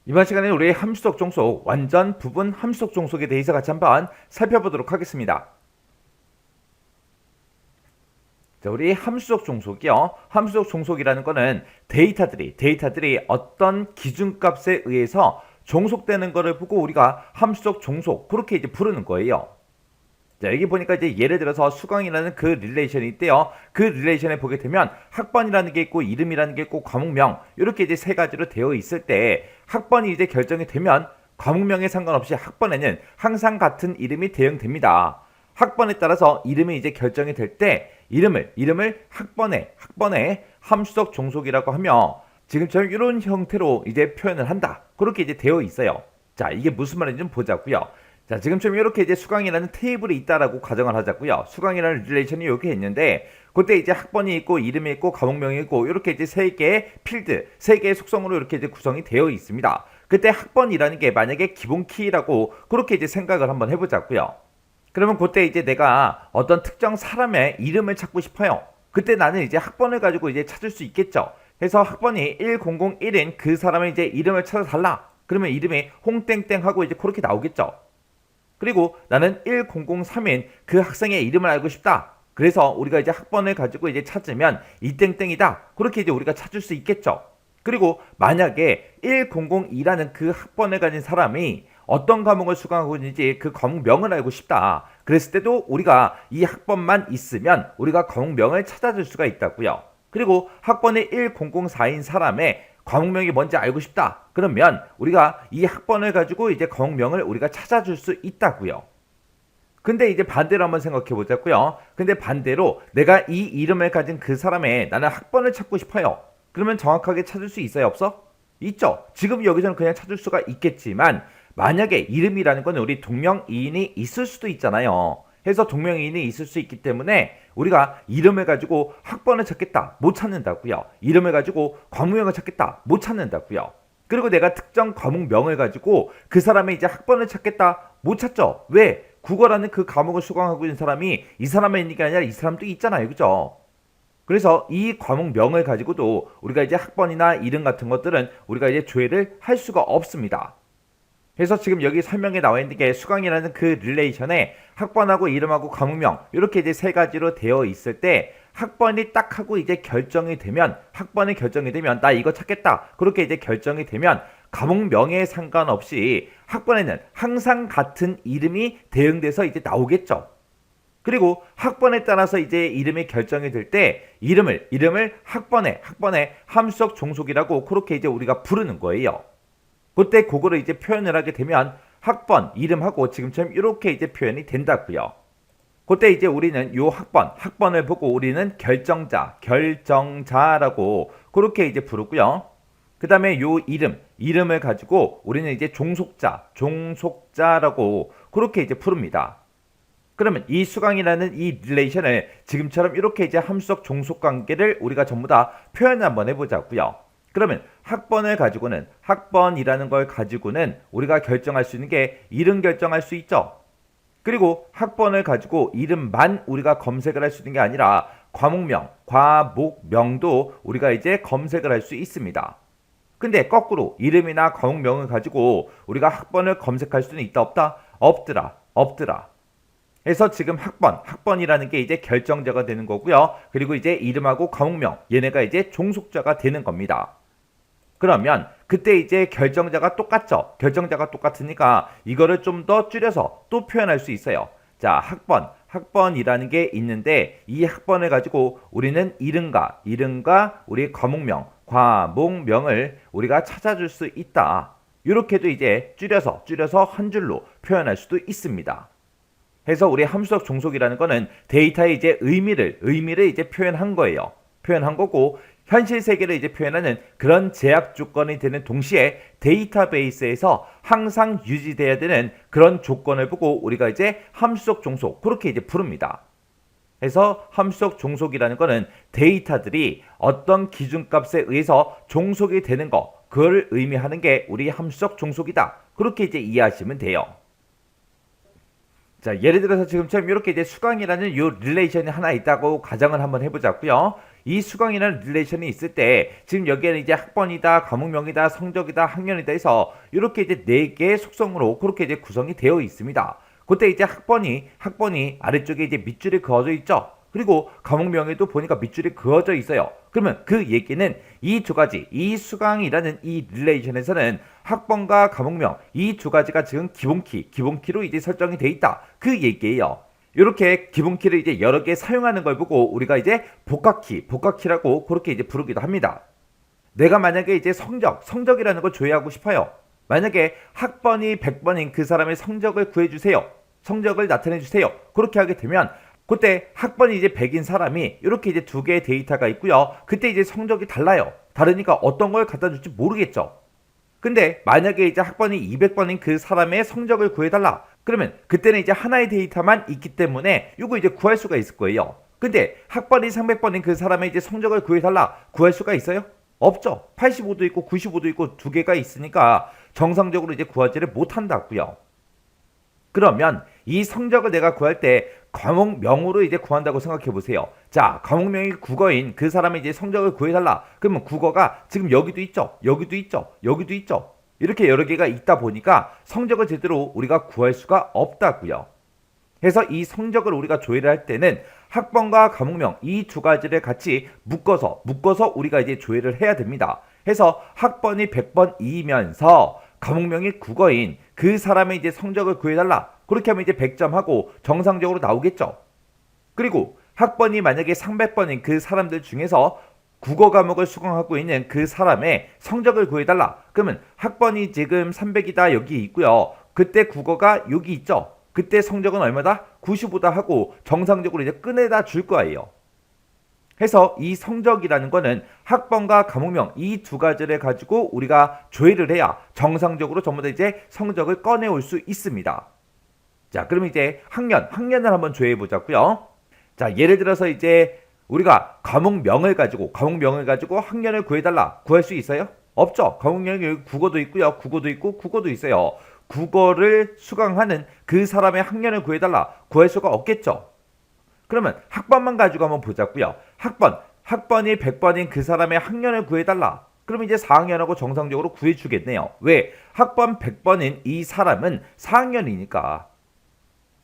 이번 시간에 우리 함수적 종속, 완전, 부분 함수적 종속에 대해서 같이 한번 살펴보도록 하겠습니다. 자, 우리 함수적 종속이요. 함수적 종속이라는 거는 데이터들이 어떤 기준값에 의해서 종속되는 거를 보고 우리가 함수적 종속, 그렇게 이제 부르는 거예요. 자, 여기 보니까 이제 예를 들어서 수강이라는 그 릴레이션이 있대요. 그 릴레이션에 보게 되면 학번이라는 게 있고 이름이라는 게 있고 과목명, 이렇게 이제 세 가지로 되어 있을 때 학번이 이제 결정이 되면 과목명에 상관없이 학번에는 항상 같은 이름이 대응됩니다. 학번에 따라서 이름이 이제 결정이 될 때 이름을 학번의 함수적 종속이라고 하며 지금처럼 이런 형태로 이제 표현을 한다. 그렇게 이제 되어 있어요. 자, 이게 무슨 말인지 좀 보자고요. 자, 지금처럼 이렇게 이제 수강이라는 테이블이 있다라고 가정을 하자고요. 수강이라는 릴레이션이 이렇게 있는데 그때 이제 학번이 있고 이름이 있고 과목명이 있고 이렇게 이제 세 개의 필드, 세 개의 속성으로 이렇게 이제 구성이 되어 있습니다. 그때 학번이라는 게 만약에 기본 키라고 그렇게 이제 생각을 한번 해보자고요. 그러면 그때 이제 내가 어떤 특정 사람의 이름을 찾고 싶어요. 그때 나는 이제 학번을 가지고 이제 찾을 수 있겠죠. 그래서 학번이 1001인 그 사람의 이제 이름을 찾아달라. 그러면 이름이 홍땡땡 하고 이제 그렇게 나오겠죠. 그리고 나는 1003인 그 학생의 이름을 알고 싶다. 그래서 우리가 이제 학번을 가지고 이제 찾으면 이 땡땡이다. 그렇게 이제 우리가 찾을 수 있겠죠. 그리고 만약에 1002라는 그 학번을 가진 사람이 어떤 과목을 수강하고 있는지 그 과목명을 알고 싶다. 그랬을 때도 우리가 이 학번만 있으면 우리가 과목명을 찾아줄 수가 있다고요. 그리고 학번이 1004인 사람의 과목명이 뭔지 알고 싶다. 그러면 우리가 이 학번을 가지고 이제 과목명을 우리가 찾아줄 수 있다고요. 근데 이제 반대로 한번 생각해 보자고요. 근데 반대로 내가 이 이름을 가진 그 사람의 나는 학번을 찾고 싶어요. 그러면 정확하게 찾을 수 있어요, 없어? 있죠. 지금 여기서는 그냥 찾을 수가 있겠지만 만약에 이름이라는 건 우리 동명이인이 있을 수도 있잖아요. 해서 동명이인이 있을 수 있기 때문에 우리가 이름을 가지고 학번을 찾겠다, 못 찾는다고요. 이름을 가지고 과목명을 찾겠다, 못 찾는다고요. 그리고 내가 특정 과목명을 가지고 그 사람의 이제 학번을 찾겠다, 못 찾죠. 왜? 국어라는 그 과목을 수강하고 있는 사람이 이 사람만 있는 게 아니라 이 사람도 있잖아요, 그죠? 그래서 이 과목명을 가지고도 우리가 이제 학번이나 이름 같은 것들은 우리가 이제 조회를 할 수가 없습니다. 그래서 지금 여기 설명에 나와 있는 게 수강이라는 그 릴레이션에 학번하고 이름하고 과목명 이렇게 이제 세 가지로 되어 있을 때 학번이 딱 하고 이제 결정이 되면 학번이 결정이 되면 나 이거 찾겠다 그렇게 이제 결정이 되면 과목명에 상관없이 학번에는 항상 같은 이름이 대응돼서 이제 나오겠죠. 그리고 학번에 따라서 이제 이름이 결정이 될 때 이름을 학번의 함수적 종속이라고 그렇게 이제 우리가 부르는 거예요. 그때 그거를 이제 표현을 하게 되면 학번, 이름하고 지금처럼 이렇게 이제 표현이 된다고요. 그때 이제 우리는 요 학번을 보고 우리는 결정자라고 그렇게 이제 부르고요. 그 다음에 요 이름을 가지고 우리는 이제 종속자라고 그렇게 이제 부릅니다. 그러면 이 수강이라는 이 릴레이션을 지금처럼 이렇게 이제 함수적 종속 관계를 우리가 전부 다 표현 한번 해보자고요. 그러면 학번이라는 걸 가지고는 우리가 결정할 수 있는 게 이름 결정할 수 있죠. 그리고 학번을 가지고 이름만 우리가 검색을 할 수 있는 게 아니라 과목명도 우리가 이제 검색을 할 수 있습니다. 근데 거꾸로 이름이나 과목명을 가지고 우리가 학번을 검색할 수는 있다 없다? 없더라. 그래서 지금 학번이라는 게 이제 결정자가 되는 거고요. 그리고 이제 이름하고 과목명, 얘네가 이제 종속자가 되는 겁니다. 그러면 그때 이제 결정자가 똑같으니까 이거를 좀 더 줄여서 또 표현할 수 있어요. 자, 학번이라는 게 있는데 이 학번을 가지고 우리는 이름과 우리 과목명을 우리가 찾아줄 수 있다. 이렇게도 이제 줄여서 한 줄로 표현할 수도 있습니다. 해서 우리 함수적 종속이라는 거는 데이터의 이제 의미를 이제 표현한 거예요. 표현한 거고 현실 세계를 이제 표현하는 그런 제약 조건이 되는 동시에 데이터베이스에서 항상 유지돼야 되는 그런 조건을 보고 우리가 이제 함수적 종속 그렇게 이제 부릅니다. 그래서 함수적 종속이라는 거는 데이터들이 어떤 기준값에 의해서 종속이 되는 거 그걸 의미하는 게 우리 함수적 종속이다. 그렇게 이제 이해하시면 돼요. 자, 예를 들어서 지금처럼 이렇게 이제 수강이라는 요 릴레이션이 하나 있다고 가정을 한번 해보자고요. 이 수강이라는 릴레이션이 있을 때 지금 여기에는 이제 학번이다, 과목명이다, 성적이다, 학년이다 해서 이렇게 이제 4개의 속성으로 그렇게 이제 구성이 되어 있습니다. 그때 이제 학번이 아래쪽에 이제 밑줄이 그어져 있죠. 그리고 과목명에도 보니까 밑줄이 그어져 있어요. 그러면 그 얘기는 이 두 가지, 이 수강이라는 이 릴레이션에서는 학번과 과목명 이 두 가지가 지금 기본키로 이제 설정이 돼 있다. 그 얘기예요. 이렇게 기본키를 이제 여러 개 사용하는 걸 보고 우리가 이제 복합키라고 그렇게 이제 부르기도 합니다. 내가 만약에 이제 성적이라는 걸 조회하고 싶어요. 만약에 학번이 100번인 그 사람의 성적을 구해주세요. 성적을 나타내주세요. 그렇게 하게 되면 그때 학번이 이제 100인 사람이 이렇게 이제 두 개의 데이터가 있고요. 그때 이제 성적이 달라요. 다르니까 어떤 걸 갖다 줄지 모르겠죠. 근데 만약에 이제 학번이 200번인 그 사람의 성적을 구해달라. 그러면 그때는 이제 하나의 데이터만 있기 때문에 이거 이제 구할 수가 있을 거예요. 근데 학번이 300번인 그 사람의 이제 성적을 구해달라. 구할 수가 있어요? 없죠. 85도 있고 95도 있고 두 개가 있으니까 정상적으로 이제 구하지를 못한다고요. 그러면 이 성적을 내가 구할 때 과목명으로 이제 구한다고 생각해 보세요. 자, 과목명이 국어인 그 사람의 이제 성적을 구해달라. 그러면 국어가 지금 여기도 있죠, 여기도 있죠, 여기도 있죠. 이렇게 여러 개가 있다 보니까 성적을 제대로 우리가 구할 수가 없다고요. 그래서 이 성적을 우리가 조회를 할 때는 학번과 과목명 이 두 가지를 같이 묶어서 우리가 이제 조회를 해야 됩니다. 해서 학번이 100번이면서 과목명이 국어인 그 사람의 이제 성적을 구해달라. 그렇게 하면 이제 100점 하고 정상적으로 나오겠죠. 그리고 학번이 만약에 300번인 그 사람들 중에서 국어 과목을 수강하고 있는 그 사람의 성적을 구해달라. 그러면 학번이 지금 300이다 여기 있고요. 그때 국어가 여기 있죠. 그때 성적은 얼마다? 95다 하고 정상적으로 이제 꺼내다 줄 거예요. 해서 이 성적이라는 거는 학번과 과목명 이 두 가지를 가지고 우리가 조회를 해야 정상적으로 전부 다 이제 성적을 꺼내올 수 있습니다. 자, 그럼 이제 학년을 한번 조회해 보자고요. 자, 예를 들어서 이제 우리가 과목명을 가지고 학년을 구해달라. 구할 수 있어요? 없죠. 과목명이 국어도 있고요. 국어도 있고 국어도 있어요. 국어를 수강하는 그 사람의 학년을 구해달라. 구할 수가 없겠죠. 그러면 학번만 가지고 한번 보자고요. 학번이 100번인 그 사람의 학년을 구해달라. 그럼 이제 4학년하고 정상적으로 구해주겠네요. 왜? 학번 100번인 이 사람은 4학년이니까.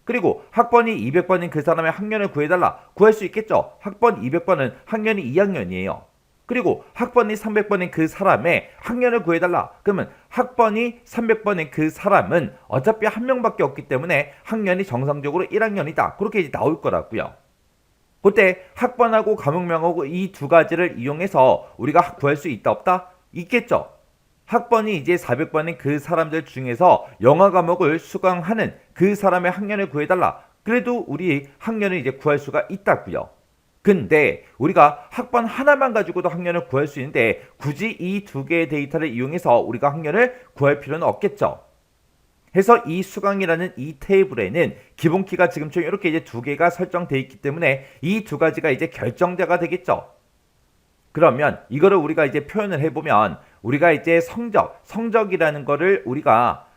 그리고 학번이 200번인 그 사람의 학년을 구해달라. 구할 수 있겠죠. 학번 200번은 학년이 2학년이에요. 그리고 학번이 300번인 그 사람의 학년을 구해달라. 그러면 학번이 300번인 그 사람은 어차피 한 명밖에 없기 때문에 학년이 정상적으로 1학년이다. 그렇게 이제 나올 거라고요. 그때 학번하고 과목명하고 이 두 가지를 이용해서 우리가 구할 수 있다 없다? 있겠죠. 학번이 이제 400번인 그 사람들 중에서 영어 과목을 수강하는 그 사람의 학년을 구해달라. 그래도 우리 학년을 이제 구할 수가 있다고요. 근데 우리가 학번 하나만 가지고도 학년을 구할 수 있는데 굳이 이 두 개의 데이터를 이용해서 우리가 학년을 구할 필요는 없겠죠. 해서 이 수강이라는 이 테이블에는 기본키가 지금처럼 이렇게 이제 두 개가 설정되어 있기 때문에 이 두 가지가 이제 결정자가 되겠죠. 그러면 이거를 우리가 이제 표현을 해보면 우리가 이제 성적이라는 거를 우리가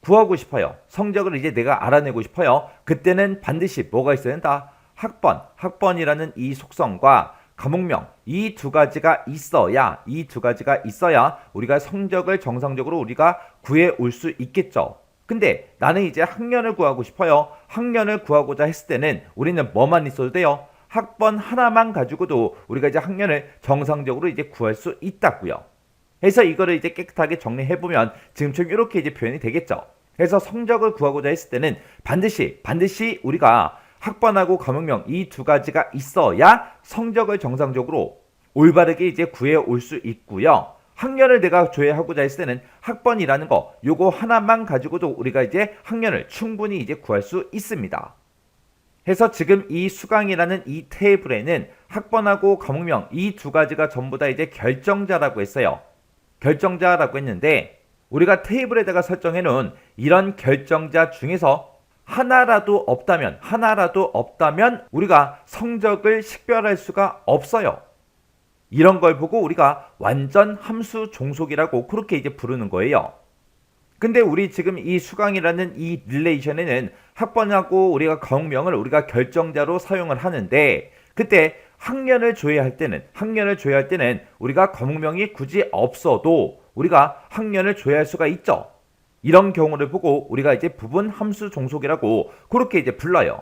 구하고 싶어요. 성적을 이제 내가 알아내고 싶어요. 그때는 반드시 뭐가 있어야 된다? 학번이라는 이 속성과 과목명 이 두 가지가 있어야 우리가 성적을 정상적으로 우리가 구해 올 수 있겠죠. 근데 나는 이제 학년을 구하고 싶어요. 학년을 구하고자 했을 때는 우리는 뭐만 있어도 돼요? 학번 하나만 가지고도 우리가 이제 학년을 정상적으로 이제 구할 수 있다고요. 그래서 이거를 이제 깨끗하게 정리해 보면 지금처럼 이렇게 이제 표현이 되겠죠. 그래서 성적을 구하고자 했을 때는 반드시 우리가 학번하고 과목명 이 두 가지가 있어야 성적을 정상적으로 올바르게 이제 구해 올 수 있고요. 학년을 내가 조회하고자 했을 때는 학번이라는 거 요거 하나만 가지고도 우리가 이제 학년을 충분히 이제 구할 수 있습니다. 해서 지금 이 수강이라는 이 테이블에는 학번하고 과목명 이 두 가지가 전부 다 이제 결정자라고 했어요. 결정자라고 했는데 우리가 테이블에다가 설정해 놓은 이런 결정자 중에서 하나라도 없다면 우리가 성적을 식별할 수가 없어요. 이런 걸 보고 우리가 완전 함수 종속이라고 그렇게 이제 부르는 거예요. 근데 우리 지금 이 수강이라는 이 릴레이션에는 학번하고 우리가 과목명을 우리가 결정자로 사용을 하는데 그때 학년을 조회할 때는 우리가 과목명이 굳이 없어도 우리가 학년을 조회할 수가 있죠. 이런 경우를 보고 우리가 이제 부분 함수 종속이라고 그렇게 이제 불러요.